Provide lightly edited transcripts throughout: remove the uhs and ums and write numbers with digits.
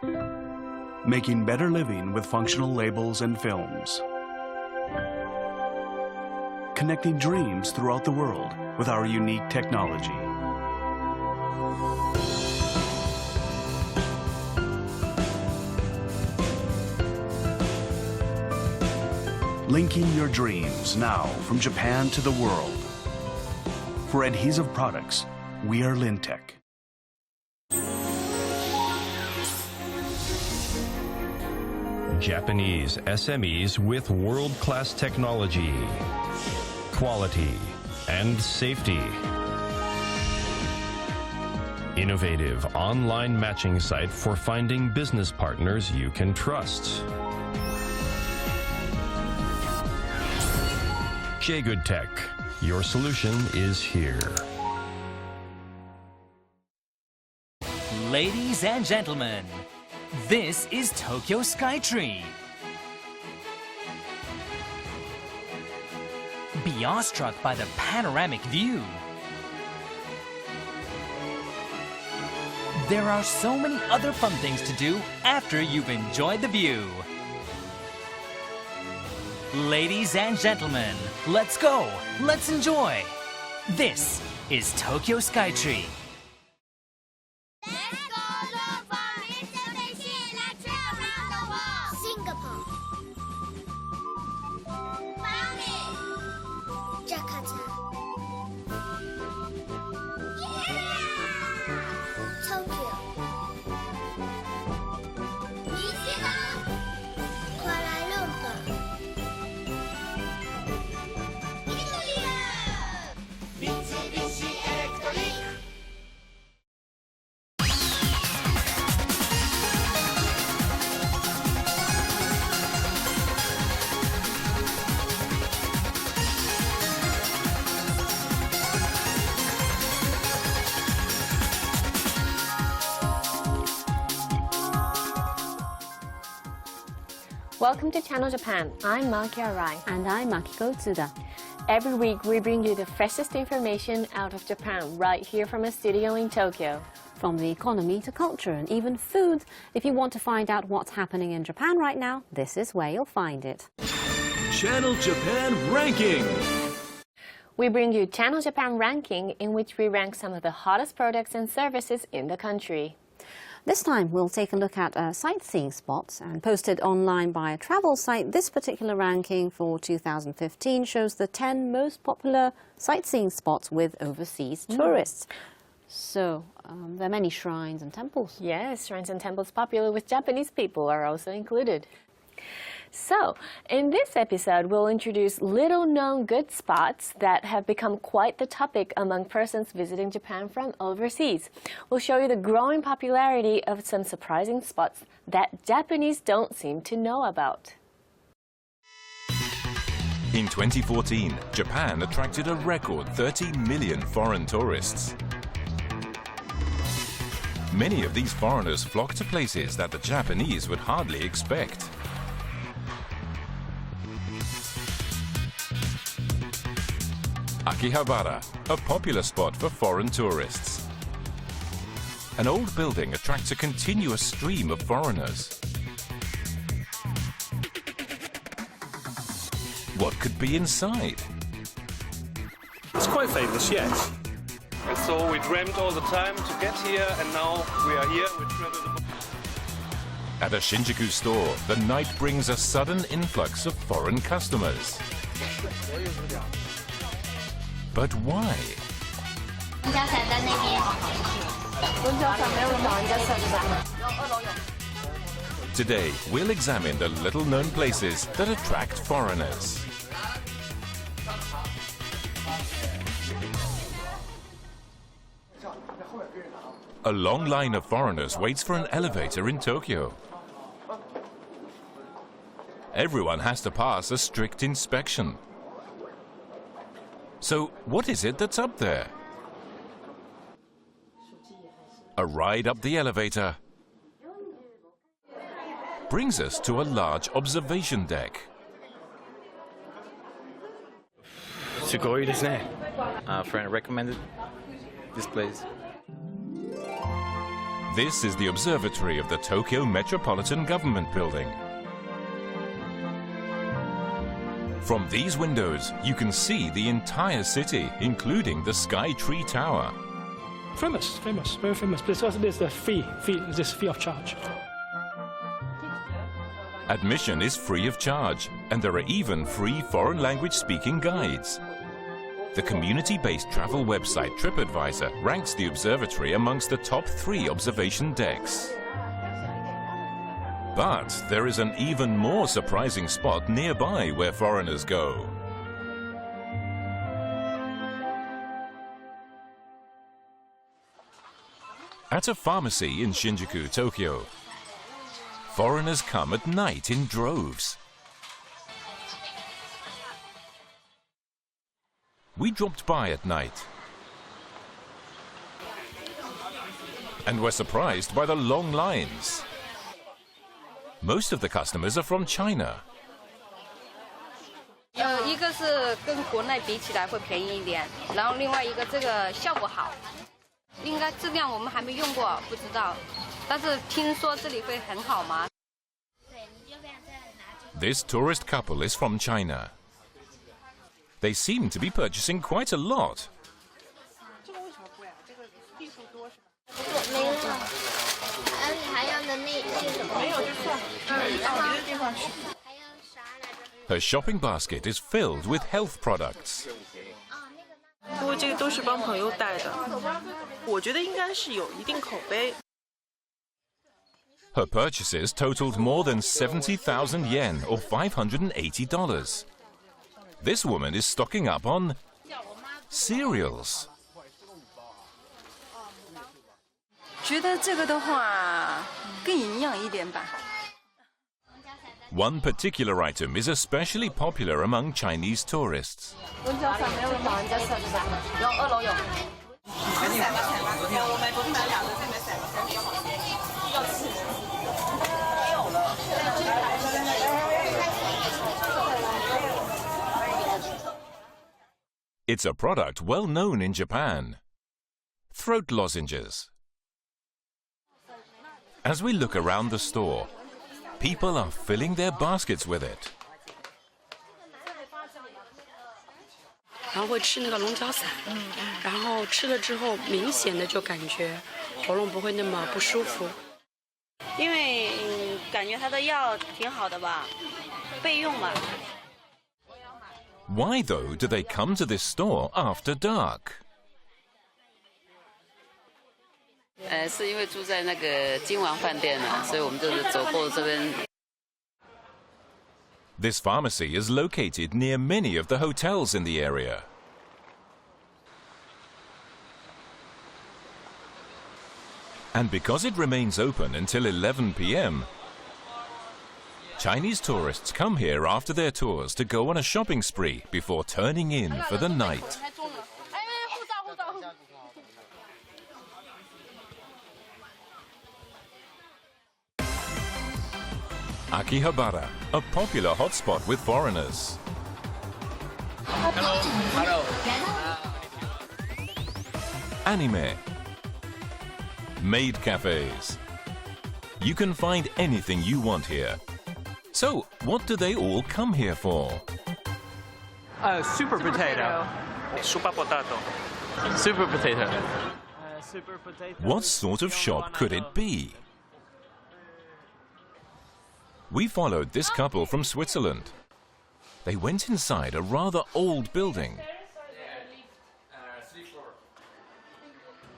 Making better living with functional labels and films. Connecting dreams throughout the world with our unique technology. Linking your dreams now from Japan to the world. For adhesive products, we are Lintec. Japanese SMEs with world-class technology, quality, and safety. Innovative online matching site for finding business partners you can trust. J-Good Tech, your solution is here. Ladies and gentlemen, this is Tokyo Skytree. Be awestruck by the panoramic view. There are so many other fun things to do after you've enjoyed the view. Ladies and gentlemen, let's go, let's enjoy. This is Tokyo Skytree. Welcome to Channel Japan. I'm Maki Arai. And I'm Makiko Tsuda. Every week we bring you the freshest information out of Japan right here from a studio in Tokyo. From the economy to culture and even food. If you want to find out what's happening in Japan right now, this is where you'll find it. Channel Japan Ranking. We bring you Channel Japan Ranking, in which we rank some of the hottest products and services in the country. This time we'll take a look at sightseeing spots, and posted online by a travel site. This particular ranking for 2015 shows the 10 most popular sightseeing spots with overseas tourists. So there are many shrines and temples. Yes, shrines and temples popular with Japanese people are also included. So, in this episode, we'll introduce little-known good spots that have become quite the topic among persons visiting Japan from overseas. We'll show you the growing popularity of some surprising spots that Japanese don't seem to know about. In 2014, Japan attracted a record 30 million foreign tourists. Many of these foreigners flock to places that the Japanese would hardly expect. Akihabara, a popular spot for foreign tourists. An old building attracts a continuous stream of foreigners. What could be inside? It's quite famous, yes. And so we dreamt all the time to get here, and now we are here. We travel. At a Shinjuku store, the night brings a sudden influx of foreign customers. But why? Today, we'll examine the little-known places that attract foreigners. A long line of foreigners waits for an elevator in Tokyo. Everyone has to pass a strict inspection. So, what is it that's up there? A ride up the elevator brings us to a large observation deck. A friend recommended this place. This is the observatory of the Tokyo Metropolitan Government Building. From these windows, you can see the entire city, including the Sky Tree Tower. Famous, very famous. This is free of charge. Admission is free of charge, and there are even free foreign language speaking guides. The community-based travel website TripAdvisor ranks the observatory amongst the top 3 observation decks. But there is an even more surprising spot nearby where foreigners go. At a pharmacy in Shinjuku, Tokyo, foreigners come at night in droves. We dropped by at night and were surprised by the long lines. Most of the customers are from China. 一个是跟国内比起来会便宜一点，然后另外一个这个效果好，应该质量我们还没用过，不知道，但是听说这里会很好嘛。 This tourist couple is from China. They seem to be purchasing quite a lot. Her shopping basket is filled with health products. 因为这个都是帮朋友带的，我觉得应该是有一定口碑。 Her purchases totaled more than 70,000 yen or $580. This woman is stocking up on cereals. 觉得这个的话更营养一点吧。 One particular item is especially popular among Chinese tourists. It's a product well known in Japan. Throat lozenges. As we look around the store, people are filling their baskets with it. 然后会吃那个龙角散，然后吃了之后，明显的就感觉喉咙不会那么不舒服。因为感觉它的药挺好的吧，备用嘛。 Why, though, do they come to this store after dark? 是因为住在那个金王饭店啊，所以我们就是走过这边。 This pharmacy is located near many of the hotels in the area. And because it remains open until 11 p.m., Chinese tourists come here after their tours to go on a shopping spree before turning in for the night. Akihabara, a popular hotspot with foreigners. Hello. Anime. Maid cafes. You can find anything you want here. So, what do they all come here for? Super potato. Super potato. Super potato. Super potato. What sort of shop could it be? We followed this couple from Switzerland. They went inside a rather old building.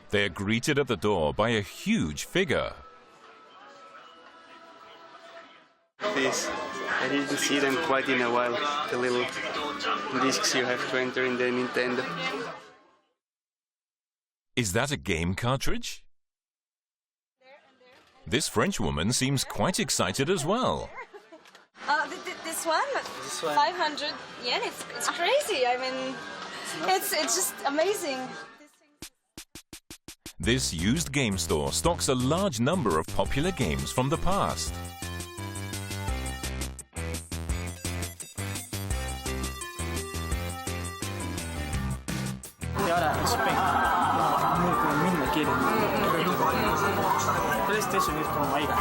They are greeted at the door by a huge figure. This, I didn't see them quite in a while, the little discs you have to enter in the Nintendo. Is that a game cartridge? This French woman seems quite excited as well. This one? 500 yen, it's crazy. I mean, it's just amazing. This used game store stocks a large number of popular games from the past. station is from Aida.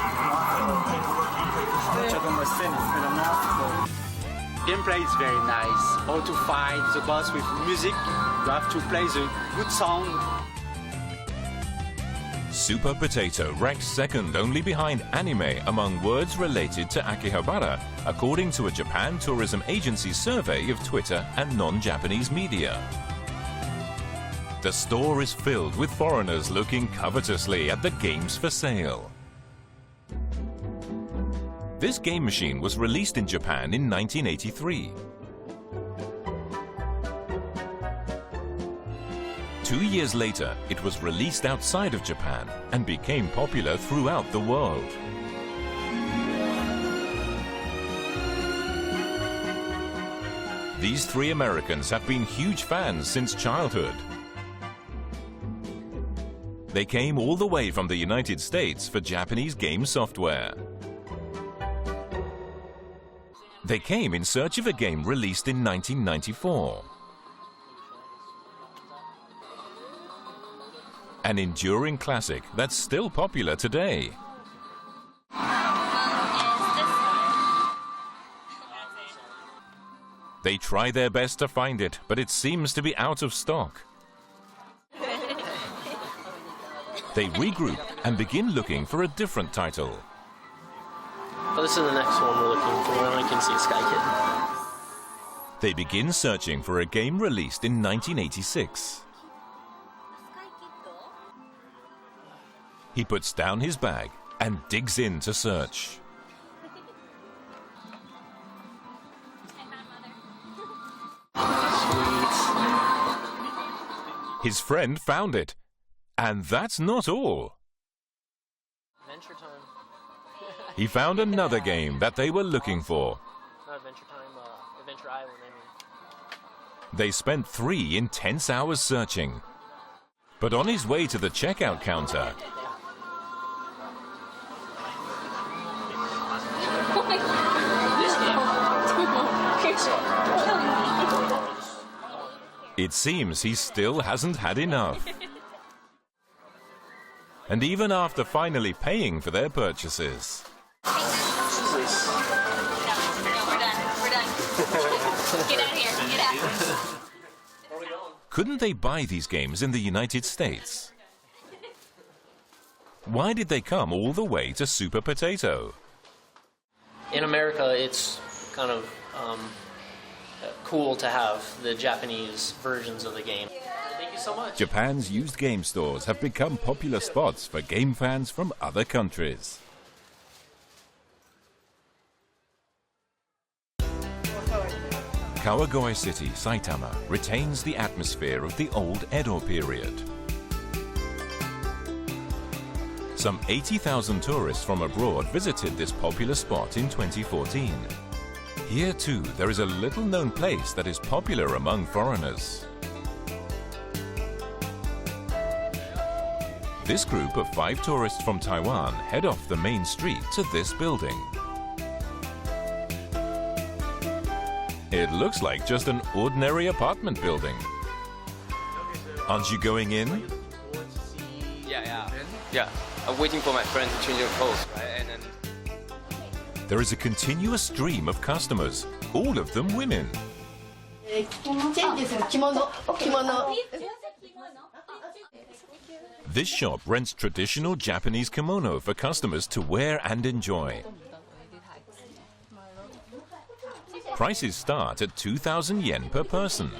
Gameplay is very nice. How to fight the boss with music. You have to play the good sound. Super Potato ranks second only behind anime among words related to Akihabara, according to a Japan Tourism Agency survey of Twitter and non-Japanese media. The store is filled with foreigners looking covetously at the games for sale. This game machine was released in Japan in 1983. 2 years later, it was released outside of Japan and became popular throughout the world. These three Americans have been huge fans since childhood. They came all the way from the United States for Japanese game software. They came in search of a game released in 1994. An enduring classic that's still popular today. They try their best to find it, but it seems to be out of stock. They regroup and begin looking for a different title. Oh, this is the next one we're looking for, and I can see Sky Kid. They begin searching for a game released in 1986. He puts down his bag and digs in to search. His friend found it. And that's not all. Adventure Time. He found another game that they were looking for. Not Adventure Time, Adventure Island, I mean. They spent 3 intense hours searching. But on his way to the checkout counter, it seems he still hasn't had enough. And even after finally paying for their purchases, We're done. Get out of here. Get out. couldn't they buy these games in the United States? Why did they come all the way to Super Potato? In America, it's kind of cool to have the Japanese versions of the game. Thank you so much. Japan's used game stores have become popular spots for game fans from other countries. Kawagoe City, Saitama, retains the atmosphere of the old Edo period. Some 80,000 tourists from abroad visited this popular spot in 2014. Here too, there is a little-known place that is popular among foreigners. This group of 5 tourists from Taiwan head off the main street to this building. It looks like just an ordinary apartment building. Aren't you going in? Yeah. I'm waiting for my friend to change her clothes, right? And then There is a continuous stream of customers, all of them women. This shop rents traditional Japanese kimono for customers to wear and enjoy. Prices start at 2,000 yen per person.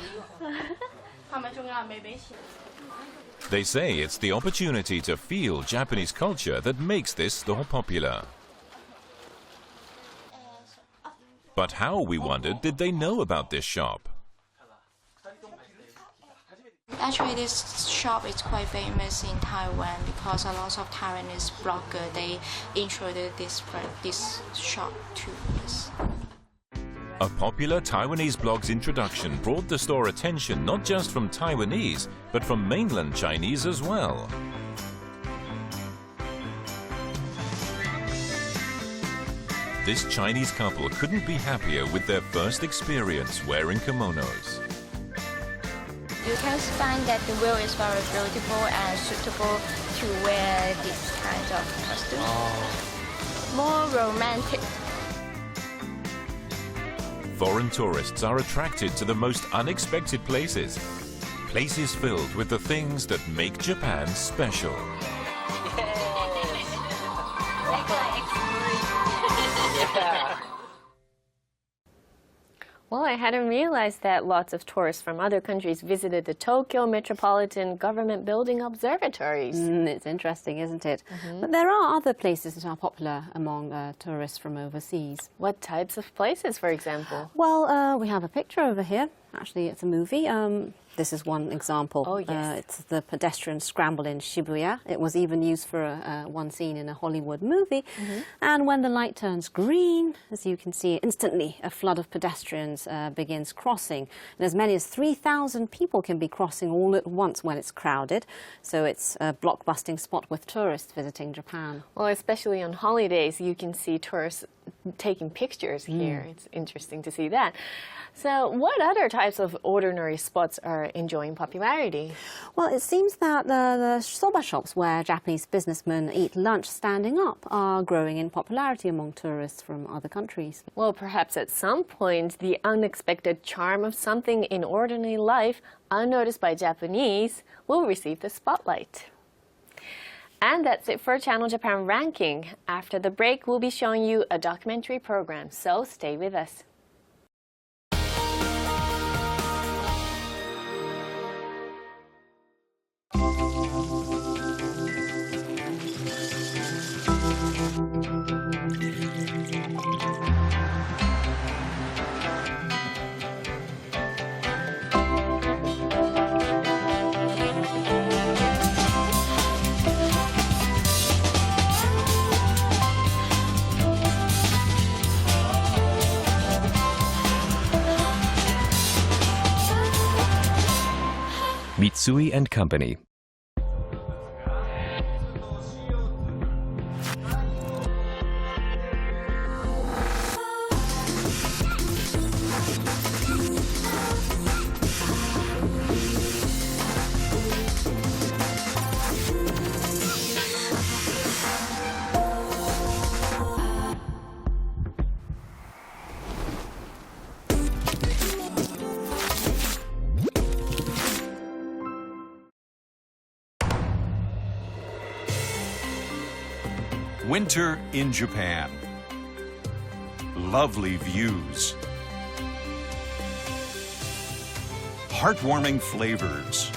They say it's the opportunity to feel Japanese culture that makes this store popular. But how, we wondered, did they know about this shop? Actually, this shop is quite famous in Taiwan because a lot of Taiwanese bloggers, they introduced this shop to us. A popular Taiwanese blog's introduction brought the store attention not just from Taiwanese, but from mainland Chinese as well. This Chinese couple couldn't be happier with their first experience wearing kimonos. You can find that the wheel is very beautiful and suitable to wear this kind of costume. More romantic. Foreign tourists are attracted to the most unexpected places. Places filled with the things that make Japan special. Well, I hadn't realized that lots of tourists from other countries visited the Tokyo Metropolitan Government Building observatories. It's interesting, isn't it? But there are other places that are popular among tourists from overseas. What types of places, for example? Well, we have a picture over here. Actually, it's a movie. This is one example. Oh, yes. It's the pedestrian scramble in Shibuya. It was even used for one scene in a Hollywood movie. And when the light turns green, as you can see, instantly a flood of pedestrians begins crossing. And as many as 3,000 people can be crossing all at once when it's crowded. So it's a blockbusting spot with tourists visiting Japan. Well, especially on holidays, you can see tourists taking pictures here. It's interesting to see that. So what other types of ordinary spots are enjoying popularity? Well, it seems that the soba shops where Japanese businessmen eat lunch standing up are growing in popularity among tourists from other countries. Well, perhaps at some point, the unexpected charm of something in ordinary life, unnoticed by Japanese, will receive the spotlight. And that's it for Channel Japan Ranking. After the break, we'll be showing you a documentary program, so stay with us. Mitsui & Company. Winter in Japan. Lovely views. Heartwarming flavors.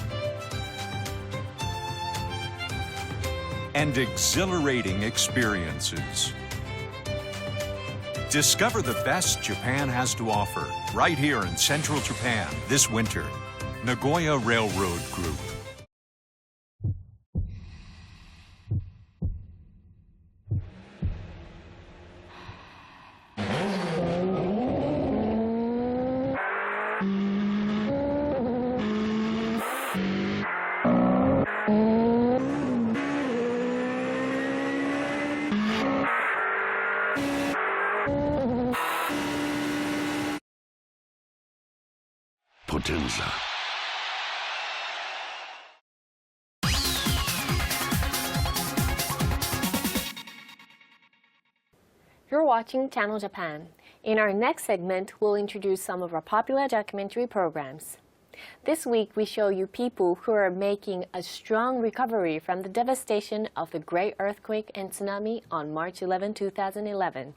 And exhilarating experiences. Discover the best Japan has to offer right here in central Japan this winter. Nagoya Railroad Group. Potenza. You're watching Channel Japan. In our next segment, we'll introduce some of our popular documentary programs. This week, we show you people who are making a strong recovery from the devastation of the Great Earthquake and Tsunami on March 11, 2011.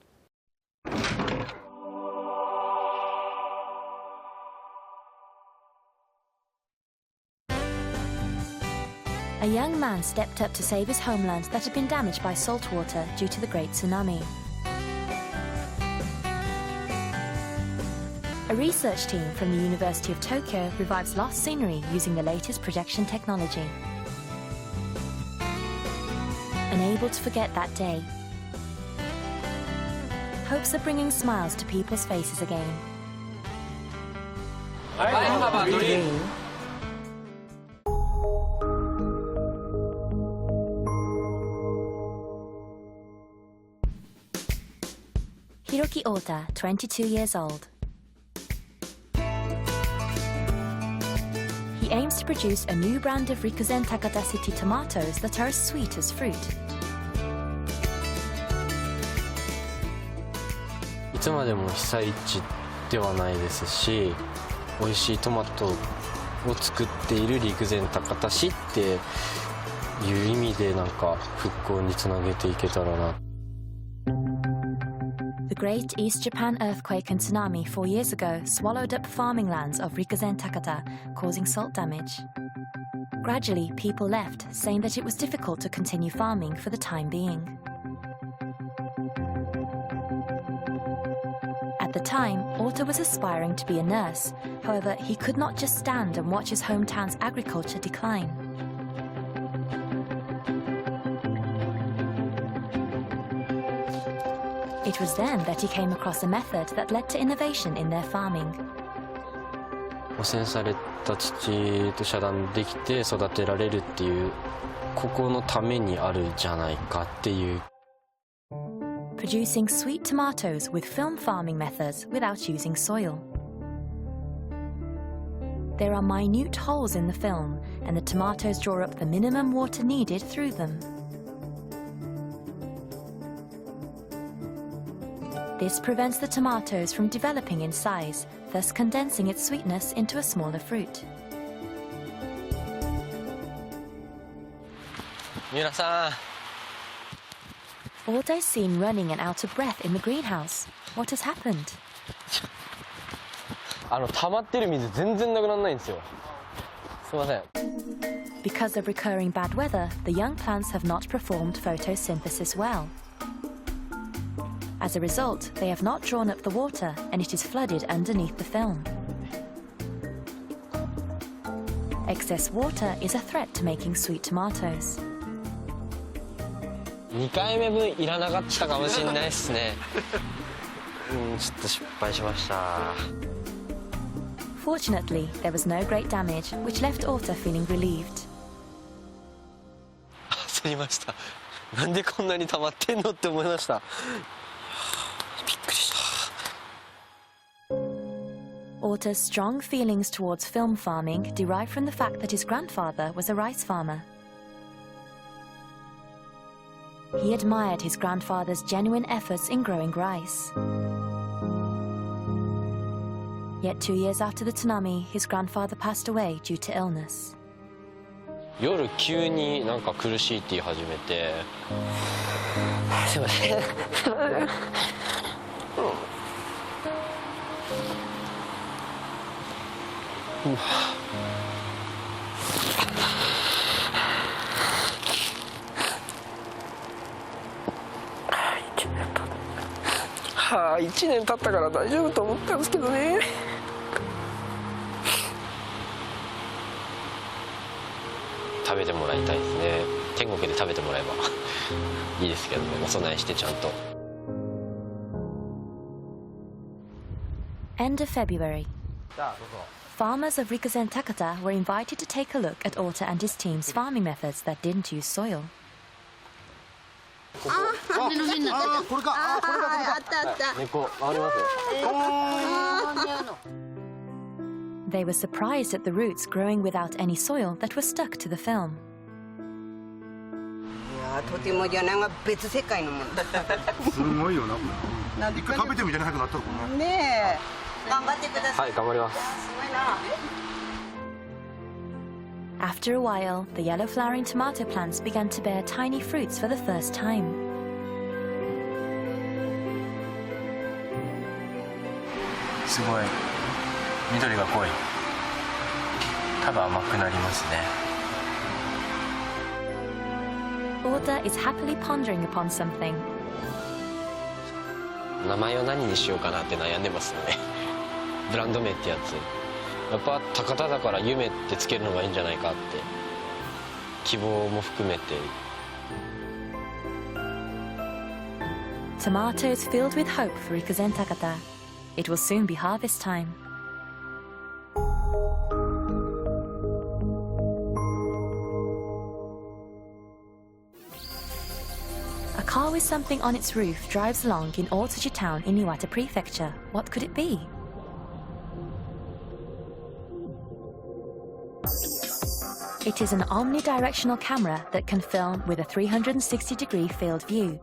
A young man stepped up to save his homeland that had been damaged by salt water due to the Great Tsunami. A research team from the University of Tokyo revives lost scenery using the latest projection technology. Unable to forget that day. Hopes of bringing smiles to people's faces again. Hiroki Ota, 22 years old. he aims to produce a new brand of Rikuzen Takata City tomatoes that are as sweet as fruit. いつまでも被災地ではないですし、美味しいトマトを作っている陸前高田市っていう意味でなんか復興につなげていけたらな。 The Great East Japan earthquake and tsunami 4 years ago swallowed up farming lands of Rikuzen Takata, causing salt damage. Gradually, people left, saying that it was difficult to continue farming for the time being. At the time, Ota was aspiring to be a nurse. However, he could not just stand and watch his hometown's agriculture decline. It was then that he came across a method that led to innovation in their farming. 汚染された土と遮断できて育てられるっていう、ここのためにあるんじゃないかっていう。 Producing sweet tomatoes with film farming methods without using soil. There are minute holes in the film, and the tomatoes draw up the minimum water needed through them. This prevents the tomatoes from developing in size, thus condensing its sweetness into a smaller fruit. 三浦さん。 Ota is seen running and out of breath in the greenhouse. What has happened? 溜まってる水全然なくならないんですよ。すいません。 Because of recurring bad weather, the young plants have not performed photosynthesis well. As a result, they have not drawn up the water and it is flooded underneath the film. Excess water is a threat to making sweet tomatoes. 2回目分いらなかったかもしれないですね。ちょっと失敗しました。 Fortunately, there was no great damage, which left Ota feeling relieved. 焦りました。なんでこんなに溜まってんのって思いました。びっくりした。 Ota's strong feelings towards film farming derive from the fact that his grandfather was a rice farmer. He admired his grandfather's genuine efforts in growing rice. Yet 2 years after the tsunami, his grandfather passed away due to illness. 夜急になんか苦しいって言い始めて。すいません。はあ、1年経ったから大丈夫と思ったんですけどね。食べてもらいたいですね。天国で食べてもらえばいいですけどね。お供えしてちゃんと。End of February. Farmers of Rikuzen Takata were invited to take a look at Ota and his team's farming methods that didn't use soil. They were surprised at the roots growing without any soil that were stuck to the film. とてもじゃないが別世界のものだ。すごいよなこれ。一回食べてみたいな早くなったのかな。ねえ、頑張ってください。はい、頑張ります。すごいな。 After a while, the yellow flowering tomato plants began to bear tiny fruits for the first time. すごい緑が濃い。多分甘くなりますね。 Ota is happily pondering upon something. 名前を何にしようかなって悩んでますね。ブランド名ってやつ。やっぱ高田だから夢ってつけるのがいいんじゃないかって希望も含めて。 Tomatoes filled with hope for Rikuzen Takata. It will soon be harvest time. A car with something on its roof drives along in Otsuchi town in Iwate Prefecture. What could it be? It is an omnidirectional camera that can film with a 360-degree field view.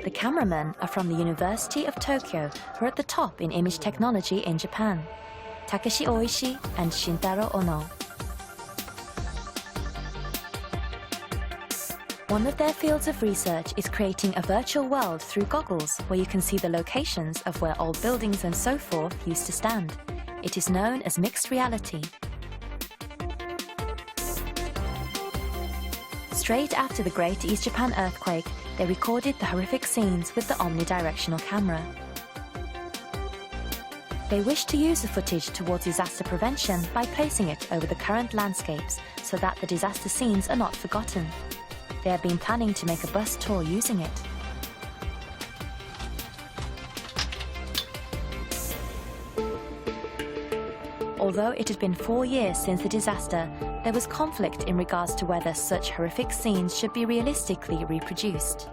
The cameramen are from the University of Tokyo, who are at the top in image technology in Japan. Takeshi Oishi and Shintaro Ono. One of their fields of research is creating a virtual world through goggles where you can see the locations of where old buildings and so forth used to stand. It is known as mixed reality. Straight after the Great East Japan earthquake, they recorded the horrific scenes with the omnidirectional camera. They wish to use the footage towards disaster prevention by placing it over the current landscapes so that the disaster scenes are not forgotten. They have been planning to make a bus tour using it. Although it had been 4 years since the disaster, there was conflict in regards to whether such horrific scenes should be realistically reproduced.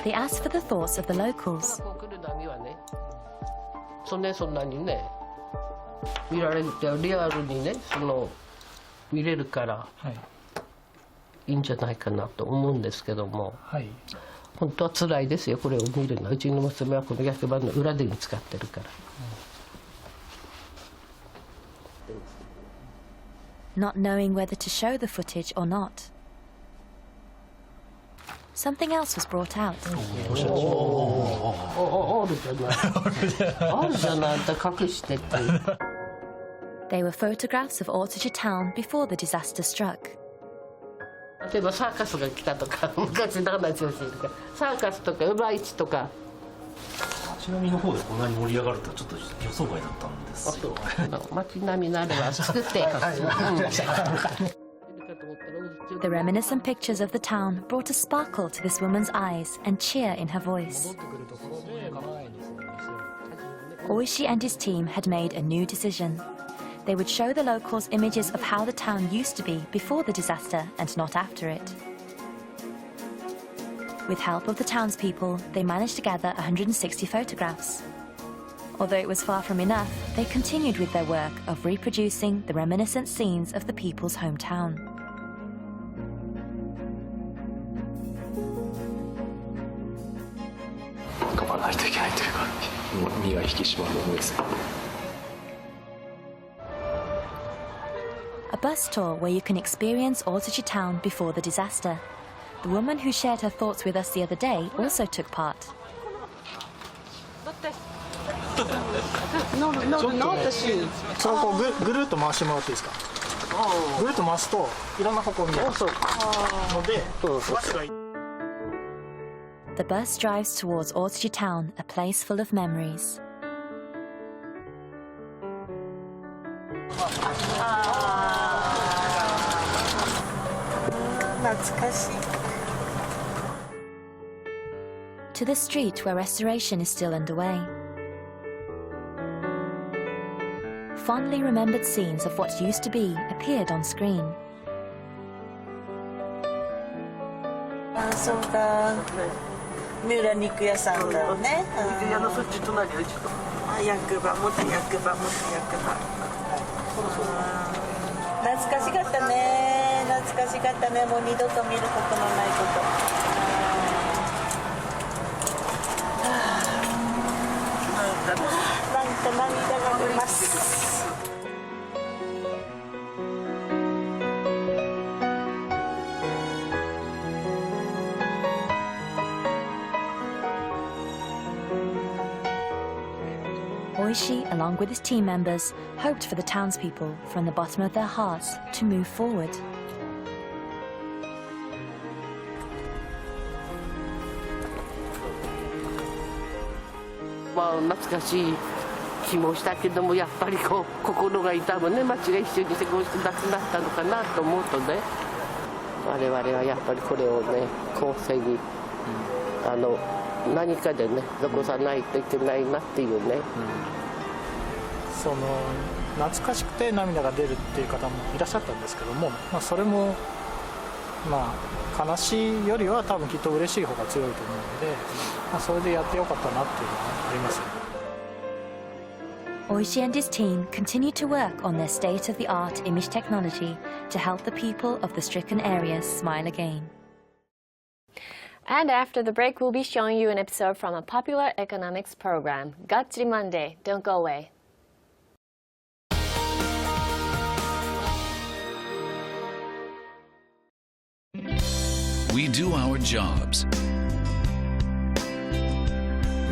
They asked for the thoughts of the locals. そんなにね見られるってリアルにね見れるからいいんじゃないかなと思うんですけども、本当は辛いですよこれを見るの。うちの娘はこの役場の裏で見つかってるから。Not knowing whether to show the footage or not. Something else was brought out. They were photographs of Otsuji town before the disaster struck. 例えばサーカスが来たとか昔の話をするからサーカスとかウバイチとか。街並みの方でこんなに盛り上がるとはちょっと予想外だったんですよ。街並みのあれは作って。The reminiscent pictures of the town brought a sparkle to this woman's eyes and cheer in her voice. Oishi and his team had made a new decision. They would show the locals images of how the town used to be before the disaster and not after it. With help of the townspeople, they managed to gather 160 photographs. Although it was far from enough, they continued with their work of reproducing the reminiscent scenes of the people's hometown. A bus tour where you can experience Otsuji town before the disaster. The woman who shared her thoughts with us the other day also took part. そこをぐるっと回してもらっていいですか。ぐるっと回すといろんな方向見えるので、バスが。The bus drives towards Otsuji town, a place full of memories. To the street where restoration is still underway. Fondly remembered scenes of what used to be appeared on screen. そうか。三浦肉屋さんだよね。肉屋のそっち隣でちょっと。役場、元役場。懐かしかったね。懐かしかったね。もう二度と見ることのないこと。なんか涙が出ます。Oishi, along with his team members, hoped for the townspeople, from the bottom of their hearts, to move forward. まあ懐かしい気もしたけどもやっぱりこう心が痛むね町が一緒にしてこうして亡くなったのかなと思うとね我々はやっぱりこれをね後世に何かでね残さないといけないなっていうね、その懐かしくて涙が出るっていう方もいらっしゃったんですけども、まあ、それもまあ悲しいよりは多分きっと嬉しい方が強いと思うので、まあ、それでやってよかったなっていうのはありますね。Oishi and his team continue to work on their state-of-the-art image technology to help the people of the stricken areas smile again. And after the break, we'll be showing you an episode from a popular economics program, Gatsuri Monday. Don't go away. We do our jobs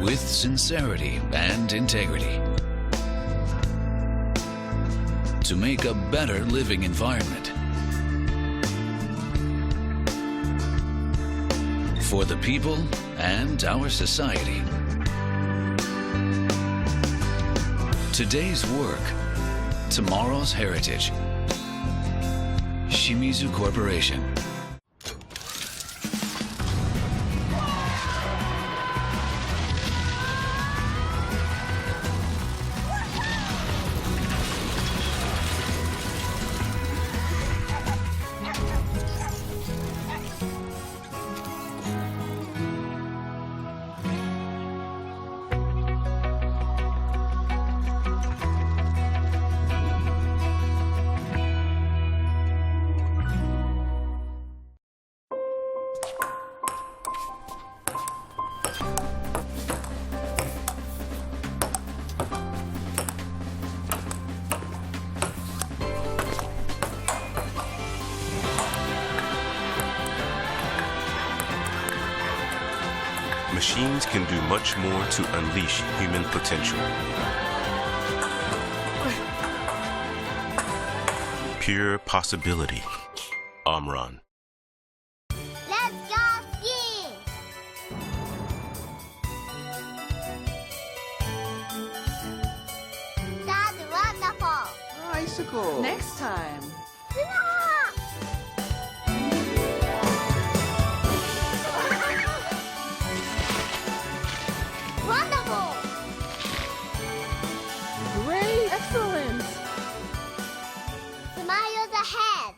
with sincerity and integrity to make a better living environment for the people and our society. Today's work, tomorrow's heritage. Shimizu Corporation. Machines can do much more to unleash human potential. Pure possibility. Omron. Let's go skiing! That's wonderful! Icicle! Next time. Wonderful! Great! Excellent! Smiles ahead!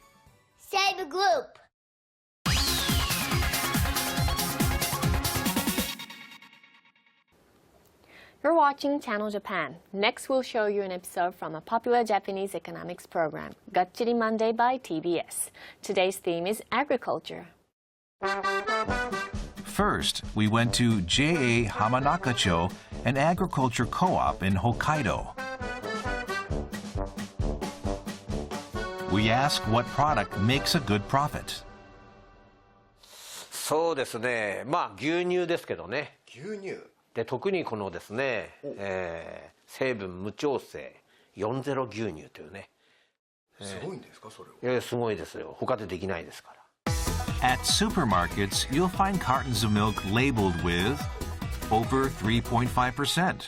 Save group! You're watching Channel Japan. Next, we'll show you an episode from a popular Japanese economics program, Gatsuri Monday by TBS. Today's theme is agriculture. First, we went to JA Hamanakacho, an agriculture co-op in Hokkaido. We asked what product makes a good profit. そうですね、まあ牛乳ですけどね。牛乳で特にこのですね、成分無調整40牛乳というね。すごいんですかそれは。いやすごいですよ。他でできないですから。 At supermarkets, you'll find cartons of milk labeled with over 3.5%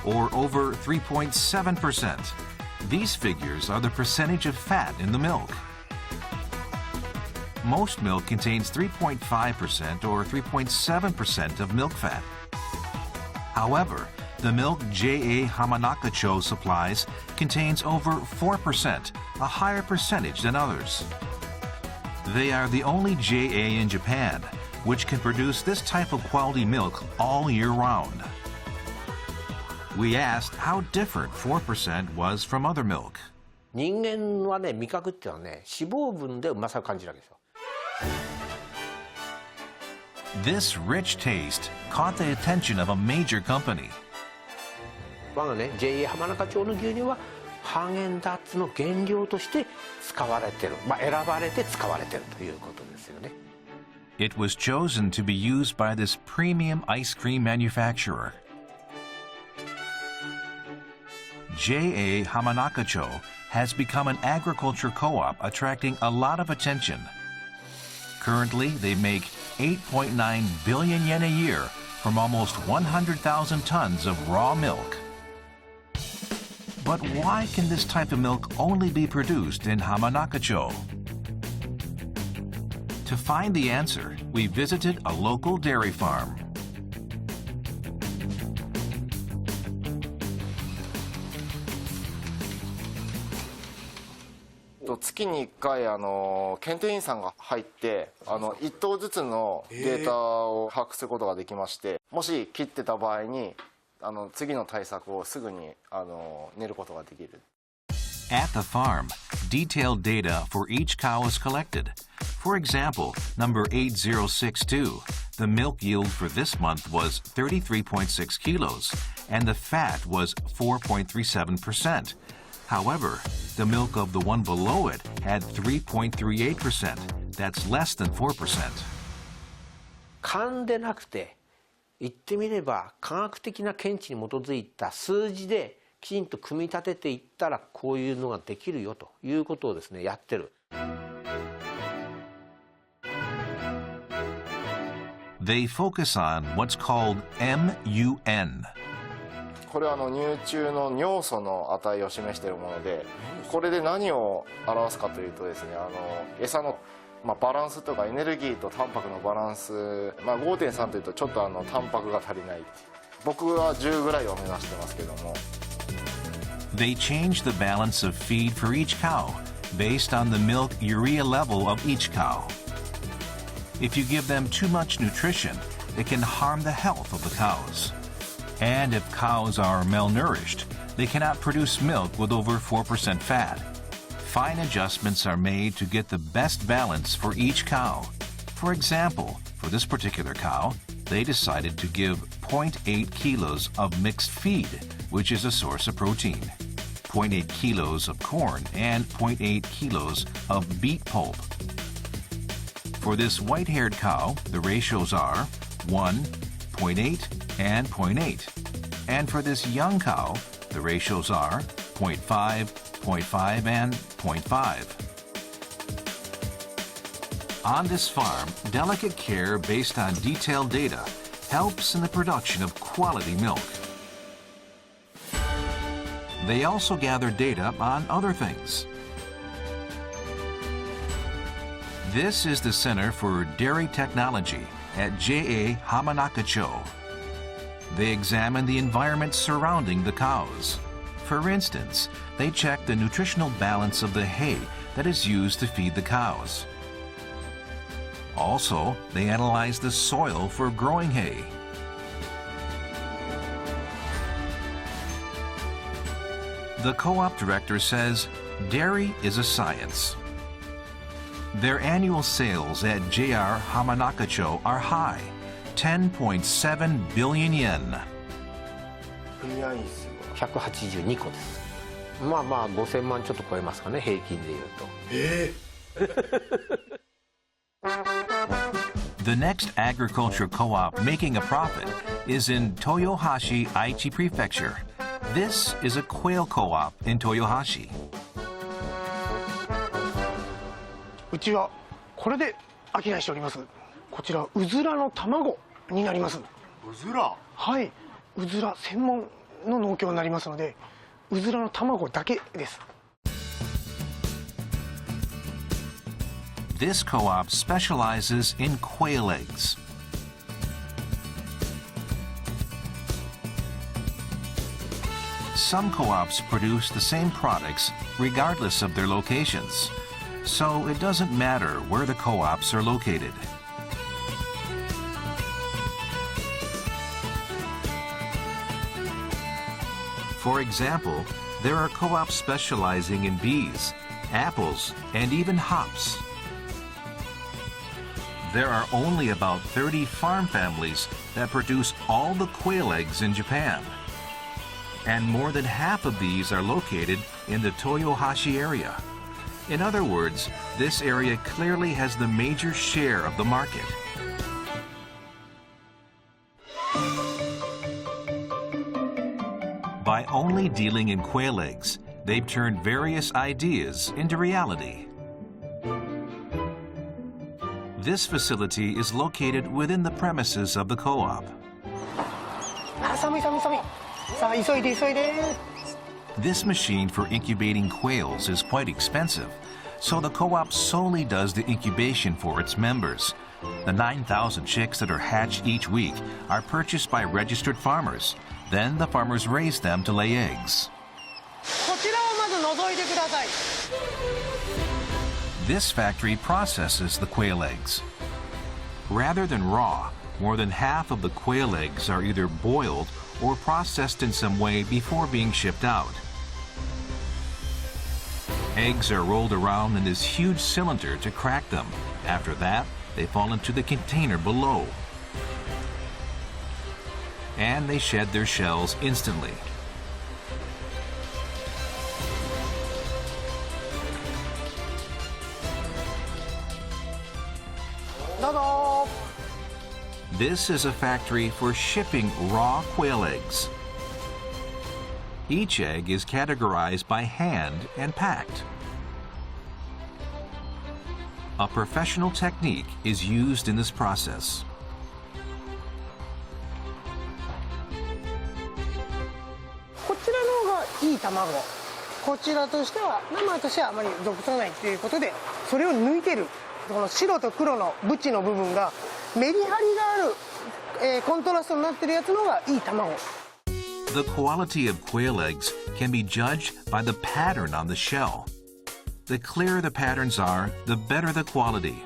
or over 3.7%. These figures are the percentage of fat in the milk. Most milk contains 3.5% or 3.7% of milk fat. However, the milk JA Hamanakacho supplies contains over 4%, a higher percentage than others. They are the only JA in Japan which can produce this type of quality milk all year round. We asked how different 4% was from other milk. 人間はね、味覚っていうのはね、脂肪分でうまさを感じるわけですよ。 This rich taste caught the attention of a major company. 我がね、JA 浜中町の牛乳はハーゲンダッツの原料として使われてる、まあ選ばれて使われてるということですよね。It was chosen to be used by this premium ice cream manufacturer. JA Hamanakacho has become an agriculture co-op attracting a lot of attention. Currently, they make 8.9 billion yen a year from almost 100,000 tons of raw milk. But why can this type of milk only be produced in Hamanakacho? To find the answer, we visited a local dairy farm.「月に1回検定員さんが入って1頭ずつのデータを把握することができまして、もし切ってた場合に次の対策をすぐに練ることができる。 At the farm, detailed data for each cow is collected. For example, number 8062, the milk yield for this month was 33.6 kilos, and the fat was 4.37%. However, the milk of the one below it had 3.38%. That's less than 4%. 勘でなくて、言ってみれば科学的な見地に基づいた数字できちんと組み立てていったらこういうのができるよということをですね、やってる。They focus on what's called MUN. これは乳中の尿素の値を示しているもので、これで何を表すかというとですね、餌のバランスとかエネルギーとタンパクのバランス、5.3 というとちょっとタンパクが足りない。僕は10ぐらいを目指してますけども。They change the balance of feed for each cow based on the milk urea level of each cow. If you give them too much nutrition, it can harm the health of the cows. And if cows are malnourished, they cannot produce milk with over 4% fat. Fine adjustments are made to get the best balance for each cow. For example, for this particular cow, they decided to give 0.8 kilos of mixed feed, which is a source of protein, 0.8 kilos of corn, and 0.8 kilos of beet pulp. For this white-haired cow, the ratios are 1, 0.8, and 0.8. And for this young cow, the ratios are 0.5, 0.5, and 0.5. On this farm, delicate care based on detailed data helps in the production of quality milk. They also gather data on other things. This is the Center for Dairy Technology at JA Hamanaka-cho. They examine the environment surrounding the cows. For instance, they check the nutritional balance of the hay that is used to feed the cows. Also, they analyze the soil for growing hay. The co-op director says dairy is a science. Their annual sales at JR Hamanaka-cho are high, 10.7 billion yen. 182個です。まあ5000万ちょっと超えますかね、平均でいうと。The next agriculture co-op making a profit is in Toyohashi, Aichi Prefecture. This is a quail co-op in Toyohashi. うちはこれで商いしております。こちらうずらの卵になります。うずら？はい、うずら専門の農協になりますので、うずらの卵だけです。This co-op specializes in quail eggs. Some co-ops produce the same products regardless of their locations, so it doesn't matter where the co-ops are located. For example, there are co-ops specializing in bees, apples, and even hops. There are only about 30 farm families that produce all the quail eggs in Japan. And more than half of these are located in the Toyohashi area. In other words, this area clearly has the major share of the market. By only dealing in quail eggs, they've turned various ideas into reality. This facility is located within the premises of the co-op. This machine for incubating quails is quite expensive, so the co-op solely does the incubation for its members. The 9,000 chicks that are hatched each week are purchased by registered farmers. Then the farmers raise them to lay eggs. This factory processes the quail eggs. Rather than raw, more than half of the quail eggs are either boiled or processed in some way before being shipped out. Eggs are rolled around in this huge cylinder to crack them. After that, they fall into the container below. And they shed their shells instantly. This is a factory for shipping raw quail eggs. Each egg is categorized by hand and packed. A professional technique is used in this process. こちらの方がいい卵。こちらとしては生としてはあまり属さないということで、それを抜いてる。この白と黒のブチの部分がメリハリがある、コントラストになってるやつの方がいい卵。The quality of quail eggs can be judged by the pattern on the shell. The clearer the patterns are, the better the quality.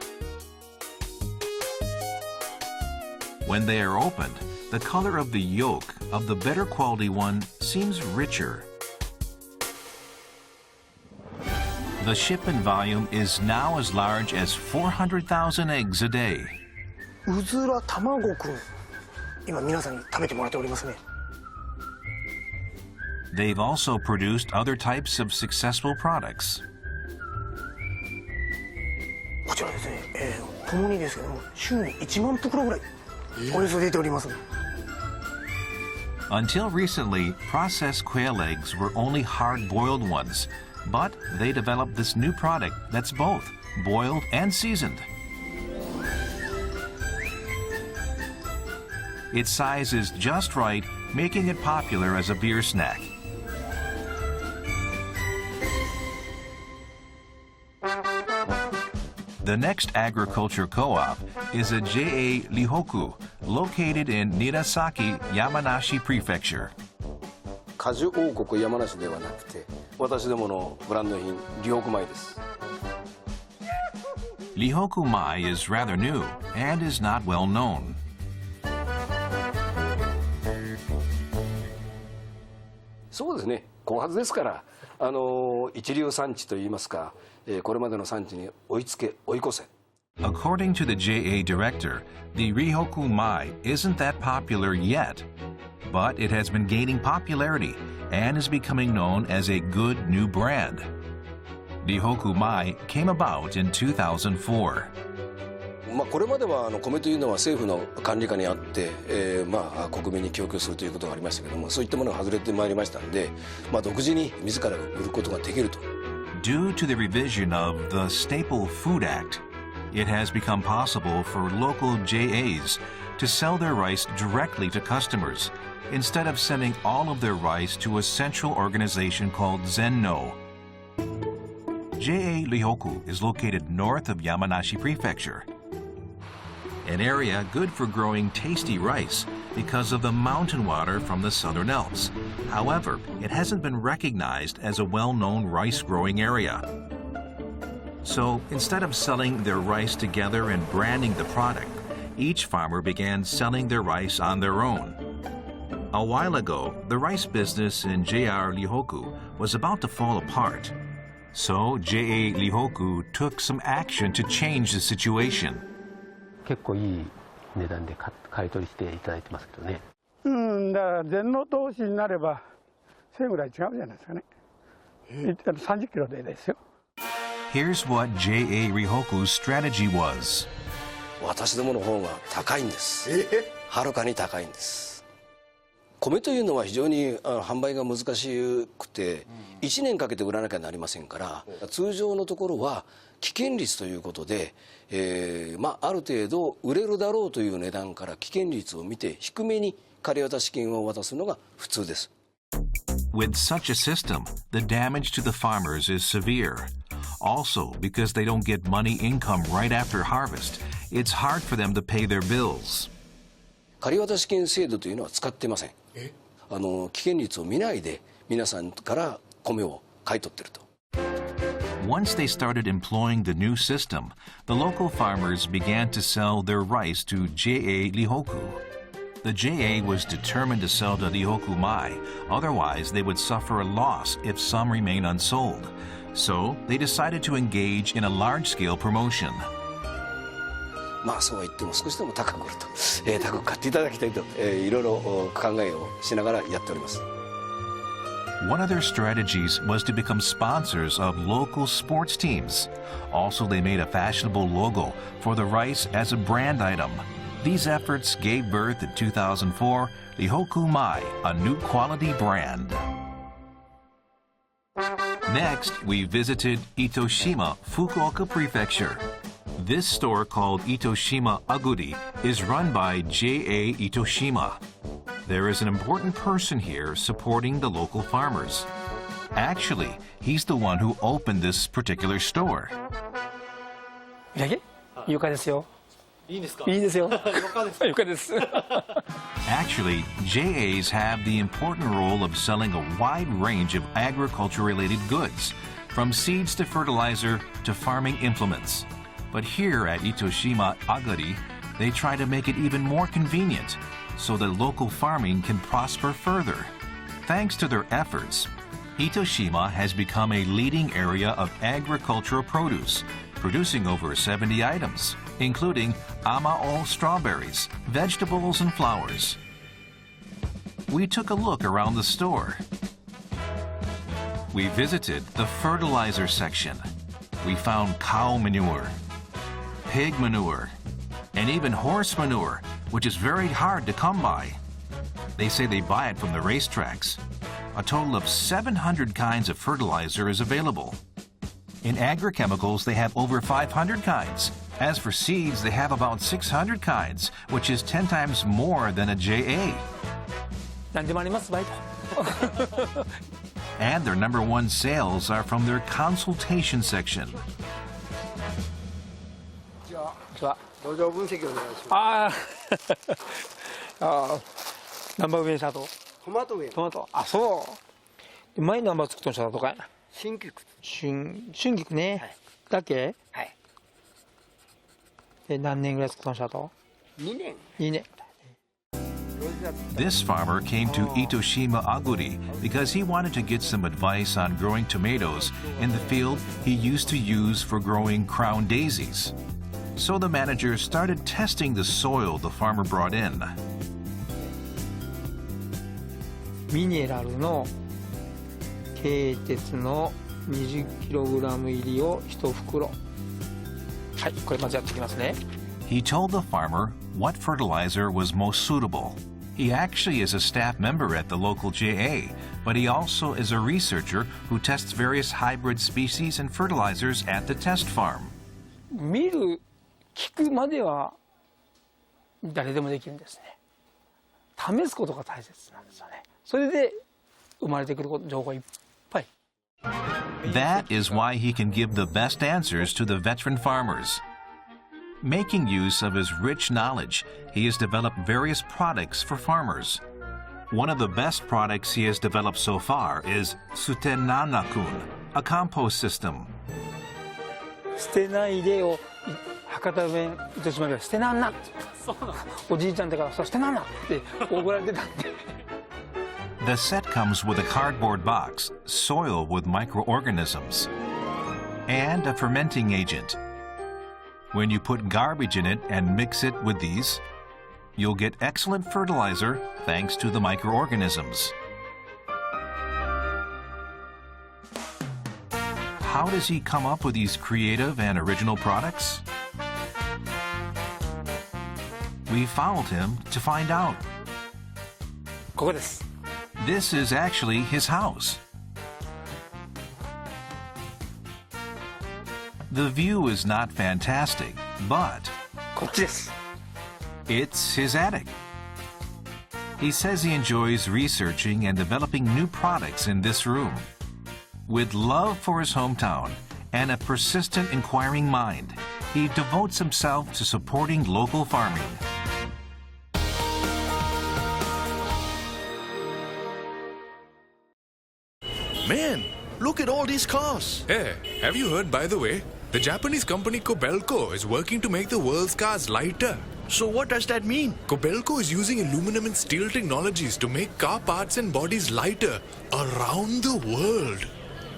When they are opened, the color of the yolk of the better quality one seems richer. The shipment volume is now as large as 400,000 eggs a day. うずら卵くん、今皆さんに食べてもらっておりますね。They've also produced other types of successful products. こちらですね、共にですけども、週に1万袋ぐらいおよそ出ております。Until recently, processed quail eggs were only hard-boiled ones, but they developed this new product that's both boiled and seasoned. Its size is just right, making it popular as a beer snack. The next agriculture co-op is a JA Lihoku, located in Nirasaki, Yamanashi Prefecture. 果樹王国山梨ではなくて、私どものブランド品、リホク米です。Lihoku Mai is rather new and is not well known. そうですね、後発ですから、一流産地といいますか、これまでの産地に追いつけ、追い越せ。According to the JA director, the Rihoku Mai isn't that popular yet, but it has been gaining popularity and is becoming known as a good new brand. Rihoku Mai came about in 2004. これまでは米というのは政府の管理下にあって、国民に供給するということがありましたけども、そういったものが外れてまいりましたので、独自に自ら売ることができると。Due to the revision of the Staple Food Act, it has become possible for local JAs to sell their rice directly to customers instead of sending all of their rice to a central organization called Zenno. JA Lihoku is located north of Yamanashi Prefecture, an area good for growing tasty rice because of the mountain water from the Southern Alps. However, it hasn't been recognized as a well-known rice-growing area. So instead of selling their rice together and branding the product, each farmer began selling their rice on their own. A while ago, the rice business in JR Lihoku was about to fall apart. So JA Lihoku took some action to change the situation. 結構いい値段で買い取りしていただいてますけどね。だから全農投資になれば1000ぐらい違うじゃないですかね。30キロでですよ。Here's what JA Rihoku's strategy was. 私どもの方が高いんです。はるかに高いんです。米というのは非常に販売が難しくて、1年かけて売らなきゃなりませんから、通常のところは危険率ということで、ある程度売れるだろうという値段から危険率を見て低めに借渡金を渡すのが普通です。With such a system, the damage to the farmers is severe. Also, because they don't get money income right after harvest, it's hard for them to pay their bills. 借渡金制度というのは使っていません。危険率を見ないで皆さんから米を買い取っていると。Once they started employing the new system, the local farmers began to sell their rice to JA Rihoku. The JA was determined to sell to Rihoku Mai, otherwise they would suffer a loss if some remain unsold. So they decided to engage in a large-scale promotion. まあそうは言っても少しでも高く売ると、高く買っていただきたいと、いろいろ考えをしながらやっております。One of their strategies was to become sponsors of local sports teams. Also, they made a fashionable logo for the rice as a brand item. These efforts gave birth in 2004 Rihoku Mai, a new quality brand. Next, we visited Itoshima, Fukuoka Prefecture. This store called Itoshima Aguri is run by J.A. Itoshima. There is an important person here supporting the local farmers. Actually, he's the one who opened this particular store. 床ですよ。いいですか？いいですよ。床です。Actually, JAs have the important role of selling a wide range of agriculture-related goods, from seeds to fertilizer to farming implements. But here at Itoshima Aguri, they try to make it even more convenient so that local farming can prosper further. Thanks to their efforts, Itoshima has become a leading area of agricultural produce, producing over 70 items, including Amao strawberries, vegetables, and flowers. We took a look around the store. We visited the fertilizer section. We found cow manure, pig manure, and even horse manure, which is very hard to come by. They say they buy it from the racetracks. A total of 700 kinds of fertilizer is available. In agrochemicals, they have over 500 kinds. As for seeds, they have about 600 kinds, which is 10 times more than a JA. And their #1 sales are from their consultation section. 土壌分析お願いします。ナンバー植えしたと。トマト植え。トマト。あ、そう。前ナンバー作ったんしたとかやな。春菊。春菊ね。はい、だけ？はい。で何年ぐらい作ったんしたと？2年。2年。This farmer came to Itoshima Aguri because he wanted to get some advice on growing tomatoes in the field he used to use for growing crown daisies. So the manager started testing the soil the farmer brought in. ミネラルの軽鉄の 20kg 入りを1袋。はい、これまずやっていきますね。He told the farmer what fertilizer was most suitable. He actually is a staff member at the local JA, but he also is a researcher who tests various hybrid species and fertilizers at the test farm. 見る、聞くまでは誰でもできるんですね。試すことが大切なんですよね。それで生まれてくる情報がいっぱい。That is why he can give the best answers to the veteran farmers. Making use of his rich knowledge, he has developed various products for farmers. One of the best products he has developed so far is Sutenana-kun, a compost system. 捨てないでを博多弁糸島では捨てなんなっておじいちゃんだからそう捨てなんなって怒られてたんで。The set comes with a cardboard box, soil with microorganisms, and a fermenting agent. When you put garbage in it and mix it with these, you'll get excellent fertilizer thanks to the microorganisms. How does he come up with these creative and original products? We followed him to find out. ここです。This is actually his house. The view is not fantastic, but こっちです。It's his attic. He says he enjoys researching and developing new products in this room. With love for his hometown and a persistent inquiring mind, he devotes himself to supporting local farming. Man, Look at all these cars. Hey, have you heard, by the way, the Japanese company Kobelco is working to make the world's cars lighter. So what does that mean? Kobelco is using aluminum and steel technologies to make car parts and bodies lighter around the world.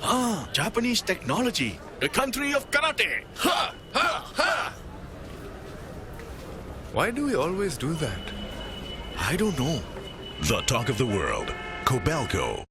Ah, Japanese technology. The country of karate. Ha! Ha! Ha! Why do we always do that? I don't know. The talk of the world. Kobelco.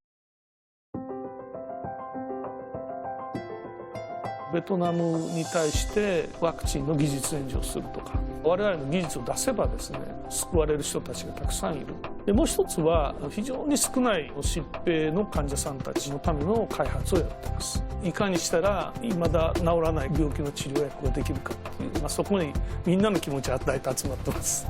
ベトナムに対してワクチンの技術援助をするとか、我々の技術を出せばですね、救われる人たちがたくさんいる。でもう一つは非常に少ない疾病の患者さんたちのための開発をやっています。いかにしたら未だ治らない病気の治療薬ができるかっていう、そこにみんなの気持ちが大体集まってます。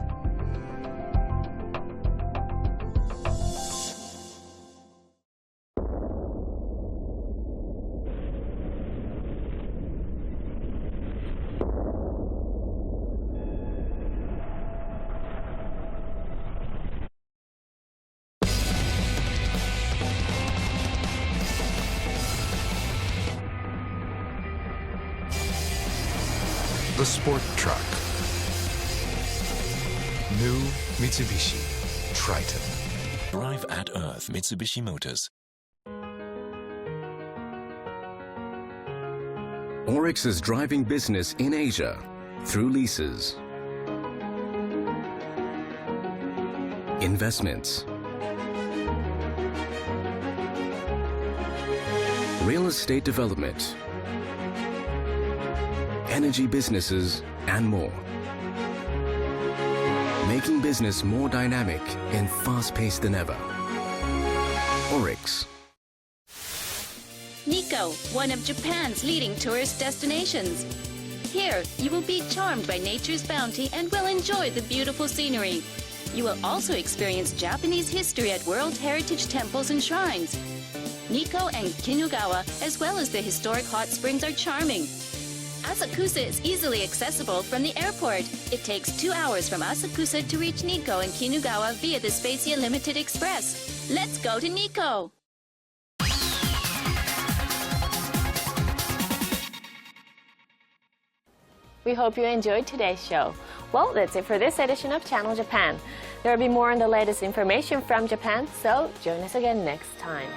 The sport truck. New Mitsubishi Triton. Drive at Earth Mitsubishi Motors. Oryx is driving business in Asia through leases, investments, real estate development, energy businesses, and more. Making business more dynamic and fast-paced than ever. Oryx. Nikko, one of Japan's leading tourist destinations. Here, you will be charmed by nature's bounty and will enjoy the beautiful scenery. You will also experience Japanese history at World Heritage temples and shrines. Nikko and Kinugawa, as well as the historic hot springs, are charming. Asakusa is easily accessible from the airport. It takes 2 hours from Asakusa to reach Nikko and Kinugawa via the Spacia Limited Express. Let's go to Nikko! We hope you enjoyed today's show. Well, that's it for this edition of Channel Japan. There will be more on the latest information from Japan, so join us again next time.